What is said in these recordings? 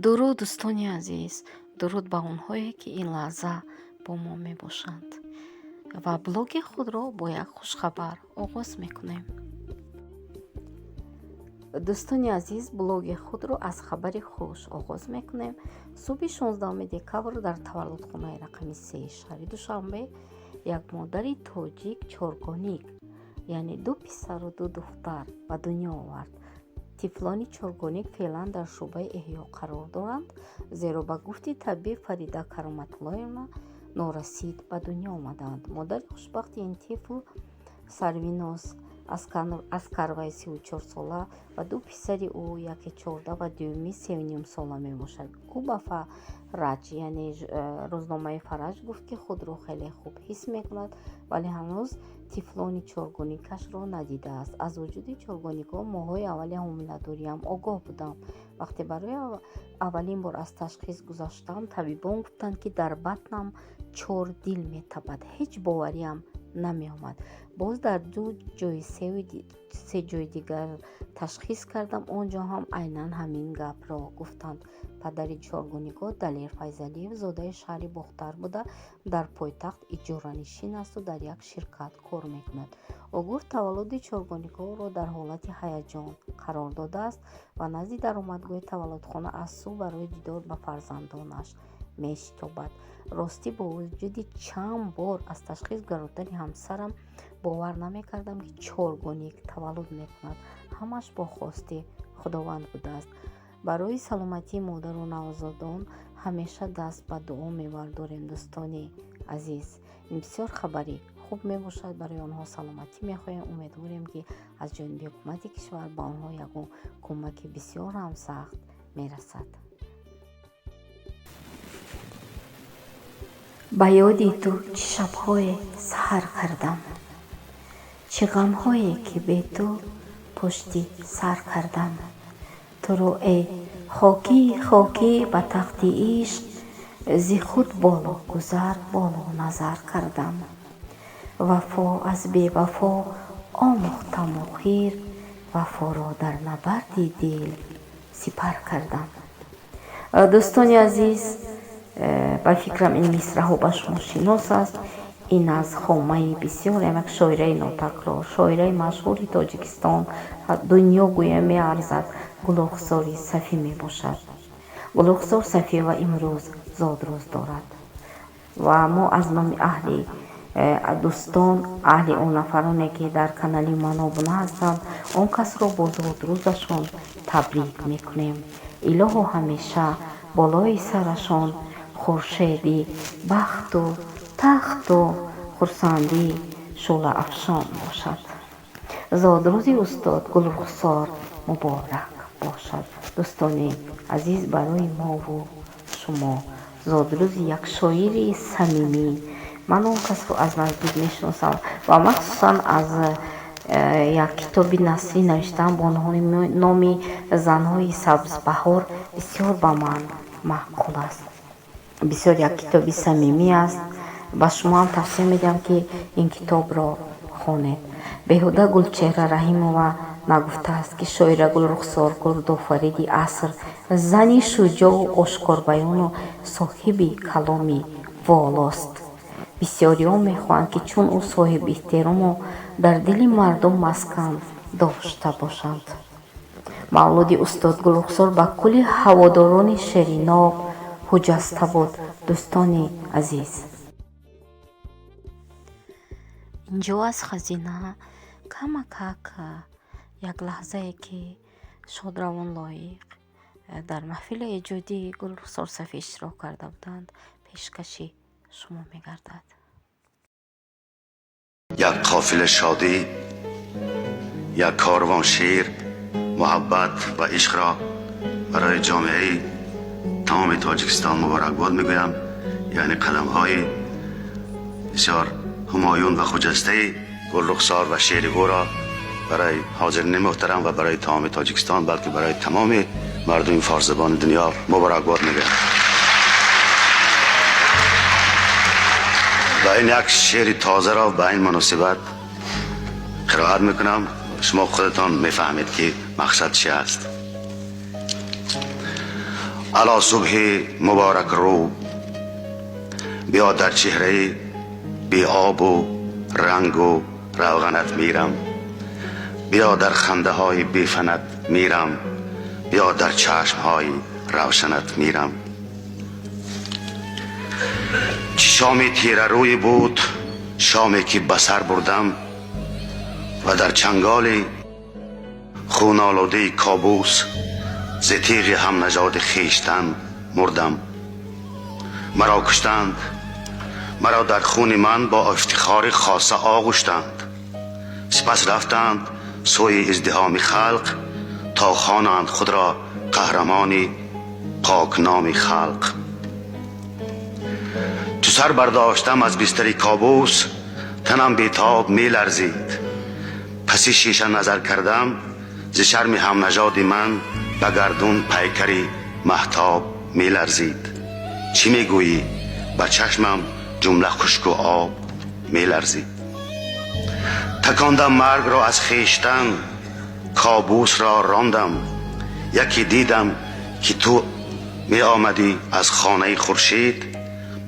дуруд дӯстони азиз, дуруд ба онҳое ки ин лаҳза бо мо мебошанд ва блоги худро бо як хушхабар оғоз мекунем. дӯстони азиз, блоги худро аз хабари хуш оғоз мекунем. субҳи 16 декабр дар таваллудхонаи рақами 3 шаҳри Душанбе як модари тоҷик чоргоник, яъне 2 писару 2 духтар ба дунё овард. тифлони чоргоник феълан дар шуъбаи эҳё қарор доранд, зеро ба гуфти табиб Фарида Кароматуллоевна норасид ба дунё омаданд. модари хушбахти ин тифл Сарвиноз Аскарвай 34 сола ва 2 писари ӯ, яке 14 ва дуюми 3 сола мебошад. ӯ ба Фараҷ, яъне рӯзномаи Фараҷ гуфт, ки худро хеле хуб ҳис мекунад, вале ҳанӯз тифлони чоргоникашро надидааст. аз вуҷуди чоргоникҳо моҳҳои аввали ҳомиладориам огоҳ будам. вақте барои аввалин бор аз ташхис гузаштам, табибон гуфтанд, ки дар батнам 4 дил метабад. ҳеҷ бовариам намеомад. боз дар 2 ҷои 3 ҷои дигар ташхис кардам. он ҷо ҳам айнан ҳамин гапро гуфтанд. падари чоргоникҳо Далер Файзалиев зодаи шаҳри Бохтар буда, дар пойтахт иҷоранишин асту дар як ширкат кор мекунад. ӯ гуфт таваллуди чоргоникҳоро дар ҳолати ҳаяҷон қарор додааст ва назди даромадгоҳи таваллудхона аз субҳ барои дидор ба фарзандонаш мешитобад. ростӣ бо вуҷуди чанд бор аз ташхис гардондани ҳамсарам бовар намекардам, ки чоргоник таваллуд мекунад. ҳамаш бо хости худованд будааст. барои саломатии модару навзодон ҳамеша даст ба дуо мебардорем. дӯстони азиз, ин бисёр хабари хуб мебошад. барои онҳо саломатӣ мехоҳем. умедворем, ки аз ҷониби ҳукумати кишвар ба онҳо ягон кӯмаки бисёр ҳам сахт мерасад. ба ёди ту чӣ шабҳое саҳар кардам, чӣ ғамҳое ки бе ту пушти сар кардам. туро эй хокӣ хокӣ ба тахти ишқ, зи худ боло гузар боло назар кардам. вафо аз бевафо омӯхтаму хир, вафоро дар набарди дил сипар кардам. дӯстони азиз, ба фикрам ин мисраҳо ба шумо шинос аст. ин аз хомаи бисёр як шоираи нотакрор, шоираи машҳури Тоҷикистон, дунё гӯя меарзад, Гулохзори Сафӣ мебошад. Гулохзор Сафиева имрӯз зодрӯз дорад ва мо аз номи аҳли дӯстон, аҳли он нафароне ки дар канали Манобуна ҳастанд, он касро бо зодрӯзашон табрик мекунем. илоҳо ҳамеша болои сарашон хуршеди бахту тахту хурсандӣ шӯлаафшон бошад. зодрӯзи устод Гулрухсор муборак бошад. дӯстони азиз, барои мову шумо зодрӯзи як шоири самимӣ. ман он касро аз наздик мешиносам ва махсусан аз як китоби насрӣ навиштаам бо номи Занҳои сабзбаҳор. бисёр ба ман маъқул аст. бисёр як китоби самимӣ аст. ба шумо ҳам тавсия медиҳам, ки ин китобро хонед. беҳуда Гулчеҳра Раҳимова нагуфтааст, ки шоира Гулрухсор гурдофариди аср, зани шуҷоъу ошкорбаёну соҳиби каломи волост. бисёриҳо мехоҳанд, ки чун ӯ соҳибэҳтирому дар дили мардум маскан дошта бошанд. мавлуди устод Гулрухсор ба кулли ҳаводорони шеъри ноб ҳуҷаста буд. дӯстони азиз, инҷо аз хазина камакак як лаҳзае, ки Шодравон Лоиқ дар маҳфили эҷодии Гулрухсор Сафӣ иштирок карда буданд, пешкаши шумо мегардад. یک قافله شادی، یک کاروان شیر، محبت و عشق را برای جامعه تمام تاجیکستان مبارکباد میگویم. یعنی قلم های بسیار همایون و خجسته گلرخسار و شعر او را برای حاضرین محترم و برای تمام تاجیکستان، بلکه برای تمام مردم فارس زبان دنیا مبارکباد میگویم. و این یک شعر تازه را به این مناسبت قرائت میکنم. شما خودتان میفهمید که مقصد چی است. علی صبح مبارک رو، بیا در چهره بی آب و رنگ و روغنت میرم، بیا در خنده های بی فنت میرم، بیا در چشم های روشنت میرم. شامی تیره روی بود، شامی که بسر بردم و در چنگال خون آلوده کابوس ز تیغ هم نژاد خویشتن مردم. مرا کشتند، مرا در خون من با افتخار خاصه آغشتند. سپس رفتند سوی ازدحام خلق تا خوانند خود را قهرمانی پاک نام خلق. چو سر برداشتم از بستر کابوس، تنم بیتاب می لرزید. پسی شیشه نظر کردم، ز شرم هم نژاد من به گردون پیکری مهتاب می لرزید. چی می گویی؟ به چشمم جمله خشک و آب می لرزید. تکاندم مرگ را از خویشتن، کابوس را راندم. یکی دیدم که تو می آمدی از خانه خورشید،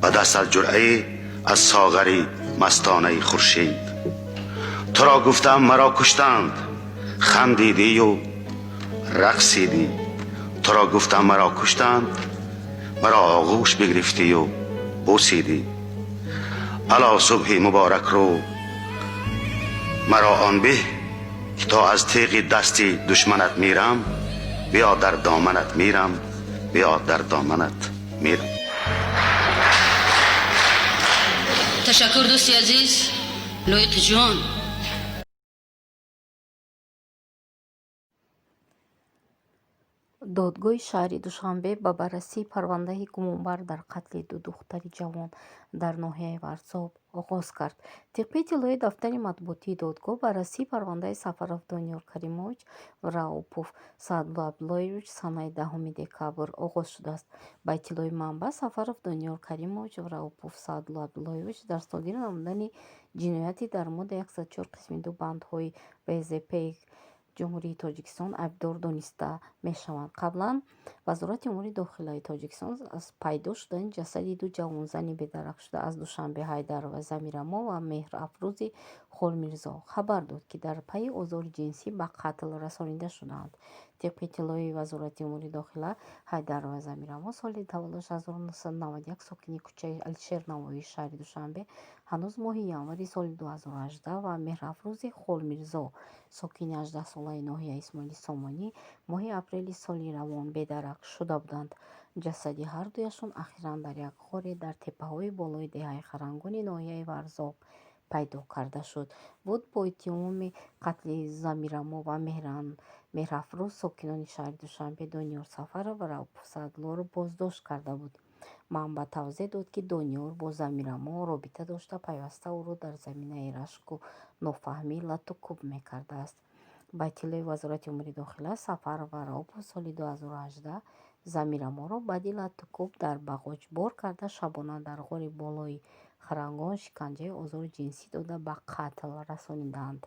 به دست از جرعه از ساغری مستانه خورشید. تو را گفتم مرا کشتند، خندیدی و رقصیدی. تو را گفتم مرا کشتند، مرا آغوش بگرفتی و بوسیدی. علی صبح مبارک رو، مرا آن به که تا از تیغ دستی دشمنت میرم، بیا در دامنت میرم، بیا در دامنت میرم. تشکر دوستی عزیز، لویت جان. دادگاه شهری دوشنبه با بررسی پرونده گمانبر در قتل دو دختر جوان در ناحیه ورزاب آغاز کرد. طبق اطلاع دفتر مطبوعاتی دادگاه، بررسی پرونده سفرов دانیال каримович و раупов саадулло абдуллоевич санаи 10 декабр оғоз шудааст. ба иттилои манбаъ, сафаров донёл каримович ва раупов саадулло абдуллоевич дар соли намудани ҷинояти дар моддаи 104 қисми 2 бандҳои бзп ҷумҳурии Тоҷикистон айбдор дониста мешаванд. қаблан вазорати умури дохилаи Тоҷикистон аз пайдо шудани ҷасади ду ҷавонзани бедарақшуда аз Душанбе Ҳайдарова Замирамо ва Меҳр-Афрӯзи Холмирзо хабар дод, ки дар пайи озори ҷинсӣ ба қатл расонида шудаанд. طبق اطلاع وزارت امور داخله، حیدرова Замирамо соли таваллудаш 1991 сокини кӯчаи Алишер Навои шаҳри Душанбе ҳанӯз моҳи январи соли 2018 ва Меҳр-Афрӯзи Холмирзо сокини 18-солаи ноҳияи Исмоили Сомонӣ моҳи апрели соли равон бедарак шуда буданд. ҷасади ҳардуяшон ахиран дар як ғоре дар теппаҳои болои деҳаи Харангони ноҳияи Варзоб пайдо карда шуд. вуд бо иттиҳоми қатли Замирамо ва Меҳр-Афрӯз сокинони шаҳри Душанбе Дониёр Сафаров ва Раупов Саадуллоро боздошт карда буд. манбаъ тавзеҳ дод, ки Дониёр бо Замирамо робита дошта пайваста ӯро дар заминаи рашку нофаҳмӣ лату кӯб мекардааст. ба иттилои вазорати умури дохила, Сафаров ва Раупов соли 2018 Замираморо баъди лату кӯб дар бағоҷ бор карда шабона дар ғори болои Харангон шиканҷаи озори ҷинсӣ дода ба қатл расонидаанд.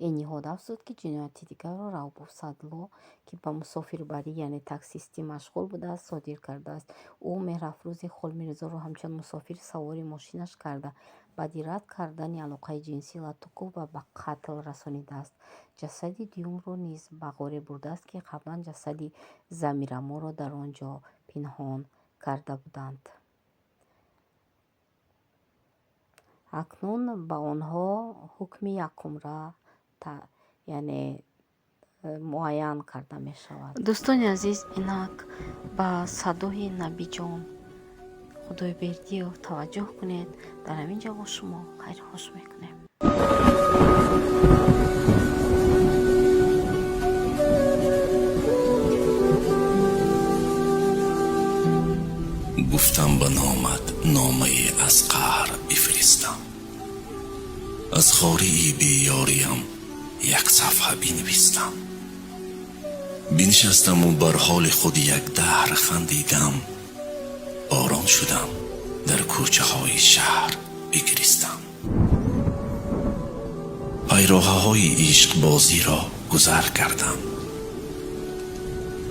ин ниҳод афзуд, ки ҷинояти дигарро Раупов Саадулло, ки ба мусофирбарӣ яъне таксистӣ машғул будааст, содир кардааст. ӯ Меҳр-Афрӯзи Холмирзоро ҳамчун мусофир савори мошинаш карда, баъди рад кардани алоқаи ҷинсӣ латукӯб ва ба қатл расонидааст. ҷасади дуюмро низ ба ғоре бурдааст, ки қаблан ҷасади Замираморо дар он ҷо пинҳон карда буданд. акнун ба онҳо ҳукми якумра яъне муайян карда мешавад. дӯстони азиз, инак ба садои Набиҷон Худойбердиё таваҷҷӯҳ кунед. дар ҳамин ҷо бо шумо хайрхош мекунем. گفتم به نامت نامه از قهر بفرستم، از خواری بیاریم یک صفحه بنویسم. بنشستم و بر حال خود یک دهر خندیدم، باران شدم در کوچه های شهر بگریستم. پیراه های عشق بازی را گذر کردم.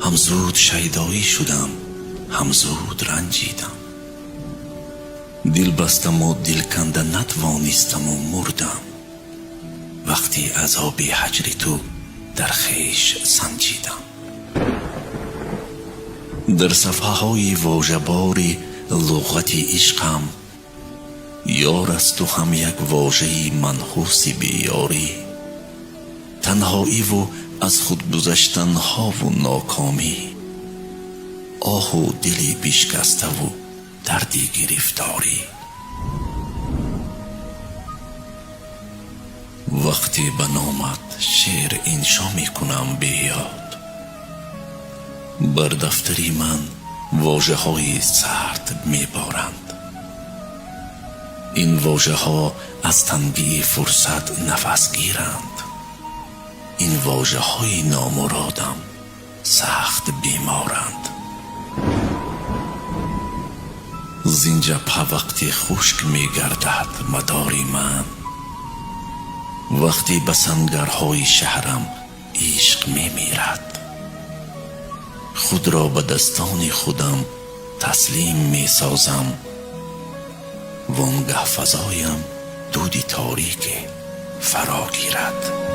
هم زود شیدایی شدم، هم زود رنجیدم. دل بستم و دل کنده نتوانستم و مردم. وقتی عذاب هجر تو در خویش سنجیدم. در صفحه های واژه‌بار لغت عشقم یار است و هم یک واژه منحوس بیاری. تنهایی و از خود گذشتن ها و ناکامی، آه و دلی بشکسته و دردی گرفتاری. وقتی به نامت شعر انشا می کنم بیاد، بر دفتری من واژه های سرد می بارند. این واژه ها از تنگی فرصت نفس گیرند. این واژه های نامرادم سخت بیمارند. زین جبهه وقتی خشک می گردد مداری من، وقتی به سنگرهای شهرم عشق می میرد، خود را به دستان خودم تسلیم می سازم. وانگه فضایم دودی تاریک فرا گیرد.